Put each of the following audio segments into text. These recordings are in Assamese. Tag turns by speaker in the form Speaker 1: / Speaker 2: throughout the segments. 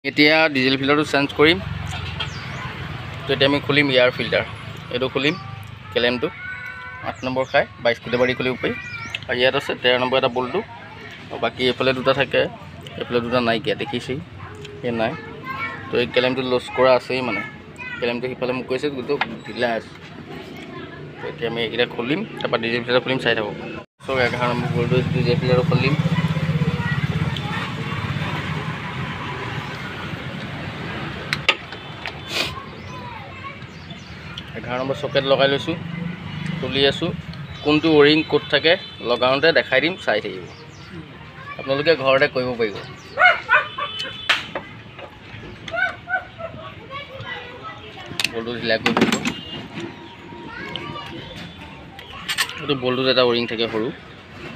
Speaker 1: এতিয়া ডিজেল ফিল্টাৰটো চেঞ্জ কৰিম। তো এতিয়া আমি খুলিম এয়াৰ ফিল্টাৰ, এইটো খুলিম কেলেমটো 8 নম্বৰ খাই 22 ফুটে বাৰী খুলিব পাৰি। আৰু ইয়াত আছে 13 নম্বৰ এটা বল্টটো, আৰু বাকী এইফালে দুটা থাকে, এইফালে দুটা নাইকিয়া দেখিছেই, এই নাই। তো এই কেলেমটো লছ কৰা আছেই, মানে কেলেমটো সিফালে মোক কৈছে কিন্তু ঢিলা আছে। তো এতিয়া আমি এইকেইটা খুলিম, তাৰপৰা ডিজেল ফিল্টাৰ খুলিম, চাই থাকক। চ' 11 নম্বৰ বল্টটো ডিজেল ফিল্টাৰটো খুলিম। নম্বৰ চকেট লগাই লৈছোঁ, খুলি আছোঁ। কোনটো ৱৰিং ক'ত থাকে লগাওঁতে দেখাই দিম, চাই থাকিব। আপোনালোকে ঘৰতে কৰিব পাৰিব। বল্টটো ঢিলা কৰি দিব। এইটো বল্টটোত এটা ৱৰিং থাকে সৰু,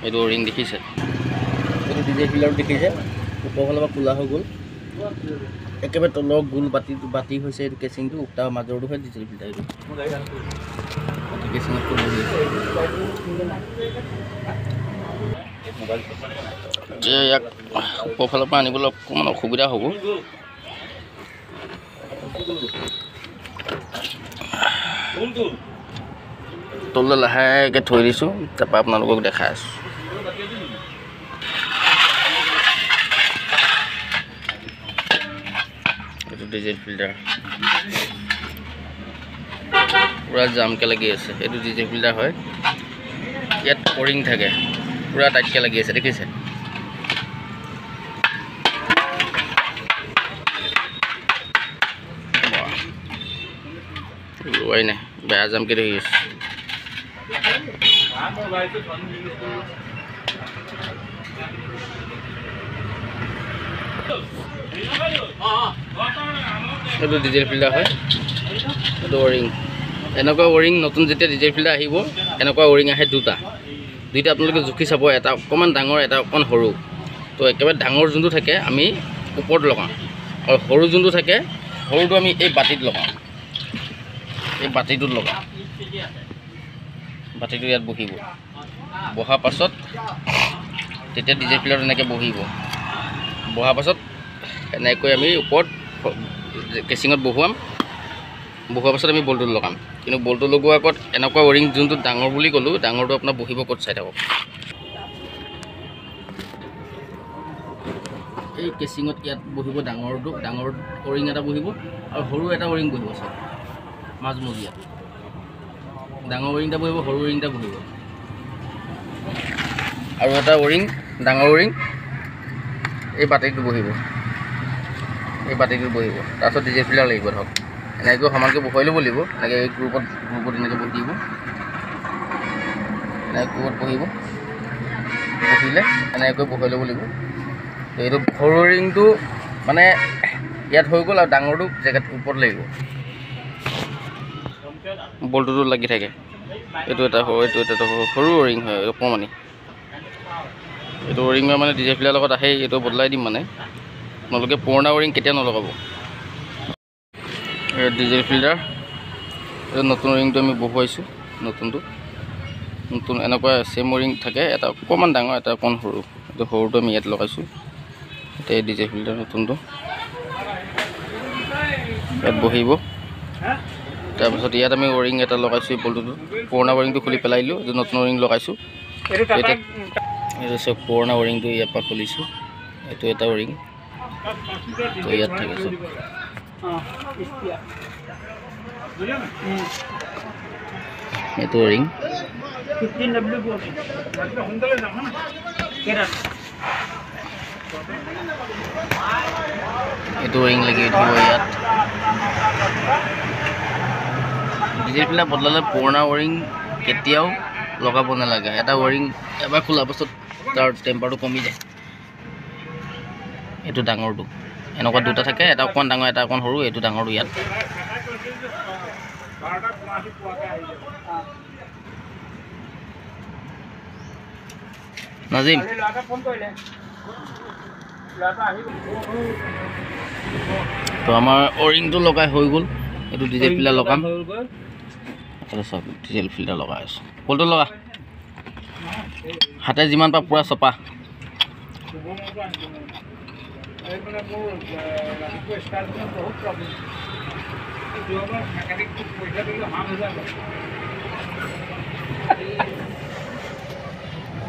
Speaker 1: এইটো ৱৰিং দেখিছে, এইটো ডিজেল ফিল্টাৰটো দেখিছে, ওপৰফালৰ পৰা কোলা হৈ গ'ল, একেবাৰে তলৰ গোল বাতি হৈছে এইটো কেচিংটো, তাৰ মাজৰটো হয় ডিজেল ফিল্টাৰ। এইটো কেচিঙত এতিয়া ইয়াক ওপৰফালৰ পৰা আনিবলৈ অকণমান অসুবিধা হ'ব। তললৈ লাহেকৈ থৈ দিছোঁ, তাৰপৰা আপোনালোকক দেখাই আছোঁ। এইটো ডিজেল ফিল্টাৰ পূৰা জামকৈ লাগি আছে, এইটো ডিজেল ফিল্টাৰ হয়। ইয়াত ৱৰিং থাকে, পূৰা টাইটকৈ লাগি আছে, দেখিছে। লোৱাই নাই, বেয়া জামকৈ ধৰি আছে। এইটো ডিজেল ফিল্টাৰ হয়, এইটো ৱৰিং। এনেকুৱা ৱৰিং নতুন যেতিয়া ডিজেল ফিল্টাৰ আহিব, এনেকুৱা ৱৰিং আহে দুটা আপোনালোকে জুখি চাব, এটা অকণমান ডাঙৰ, এটা অকণমান সৰু। তো একেবাৰে ডাঙৰ যোনটো থাকে আমি ওপৰত লগাওঁ, আৰু সৰু যোনটো থাকে সৰুটো আমি এই বাতিত লগাওঁ, এই বাতিটোত লগাওঁ। বাতিটো ইয়াত বহিব, বহাৰ পাছত তেতিয়া ডিজেল ফিল্টাৰটো এনেকৈ বহিব। বহাৰ পাছত এনেকৈ আমি ওপৰত কেচিঙত বহুৱাম, বহুৱাৰ পাছত আমি বল্টটো লগাম। কিন্তু বল্টটো লগোৱাৰ আগত এনেকুৱা ৱৰিং যোনটো ডাঙৰ বুলি ক'লোঁ, ডাঙৰটো আপোনাৰ বহিব ক'ত চাই থাকক। এই কেচিঙত ইয়াত বহিব ডাঙৰটো, ডাঙৰ ৱৰিং এটা বহিব, আৰু সৰু এটা ৱৰিং বহিব চাওক মাজমজিয়াত। ডাঙৰ ৱৰিং এটা বহিব, সৰু ৱৰিং এটা বহিব, আৰু এটা ৱৰিং ডাঙৰ ৱৰিং এই বাতিটো বহিব, এই বাতিটোত বহিব। তাৰপিছত ডিজেল ফিল্টাৰ লাগিব ধৰক, এনেকৈ সমানকৈ বহুৱাই ল'ব লাগিব। এনেকৈ এই গ্ৰুপত এনেকৈ বহি দিব, এনেকৈ গ্ৰুপত বহিব, বহিলে এনেকৈ বহুৱাই ল'ব লাগিব। তো এইটো সৰু ৰিংটো মানে ইয়াত হৈ গ'ল, আৰু ডাঙৰটো জেগাত ওপৰত লাগিব, বল্টটো লাগি থাকে। এইটো এটা সৰু ৰিং হয়, অকণমানি। এইটো ৱৰিং মানে ডিজেল ফিল্টাৰৰ লগত আহেই, এইটো বদলাই দিম। মানে আপোনালোকে পুৰণা ৱৰিং কেতিয়া নলগাব। ডিজেল ফিল্টাৰ, এইটো নতুন ৱৰিংটো আমি বহুৱাইছোঁ, নতুন এনেকুৱা চেম ৱৰিং থাকে, এটা অকণমান ডাঙৰ, এটা অকণমান সৰু। এইটো সৰুটো আমি ইয়াত লগাইছোঁ। এতিয়া এই ডিজেল ফিল্টাৰ নতুনটো ইয়াত বহিব। তাৰপিছত ইয়াত আমি ৱৰিং এটা লগাইছোঁ, বল্টটোত পুৰণা ৱৰিংটো খুলি পেলাই দিলোঁ, এইটো নতুন ৱৰিং লগাইছোঁ। এতিয়া এইটো চব পুৰণা ৱৰিংটো ইয়াৰ পৰা খুলিছোঁ, এইটো এটা ৱৰিং, তো ইয়াত থাকে চব। এইটো ৱৰিং, এইটো ৱৰিং লাগি উঠিব ইয়াত। ডিজেল ফিল্টাৰ বদলালে পুৰণা ৱৰিং কেতিয়াও লগাব নালাগে। এটা ৱৰিং এবাৰ খোলাৰ পাছত তাৰ টেম্পাৰটো কমি যায়। এইটো ডাঙৰটো, এনেকুৱা দুটা থাকে, এটা অকণমান ডাঙৰ, এটা অকণমান সৰু। এইটো ডাঙৰটো ইয়াত। নাজিম, তো আমাৰ ৱৰিংটো লগাই হৈ গ'ল। এইটো ডিজেল ফিল্টাৰ লগাম, চব ডিজেল ফিল্টাৰ লগাই আছোঁ। বল্টটো লগা, হাতে যিমান পাৰা পূৰা চপা।
Speaker 2: মানে মোৰ ৰাতিপুৱা ষ্টাৰ্ট হোৱা বহুত প্ৰব্লেম। যোৱাবাৰ মেকানিকটোক পইচা দিলোঁ 7,000 লয়।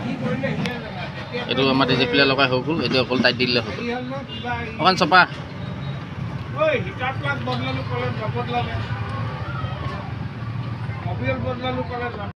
Speaker 2: কি কৰিলে এতিয়া জানা?
Speaker 1: এইটো আমাৰ ডিজিপ্লে লগাই হৈ গ'ল, এইটো অকল টাইট দিলে হ'ব।
Speaker 2: হেৰি হ'ল ন কিবা
Speaker 1: অকণ চপা
Speaker 2: ঐ হিটাৰ প্লাগ বদলালোঁ ক'লে নবদলালে। মবিল বদলালোঁ ক'লে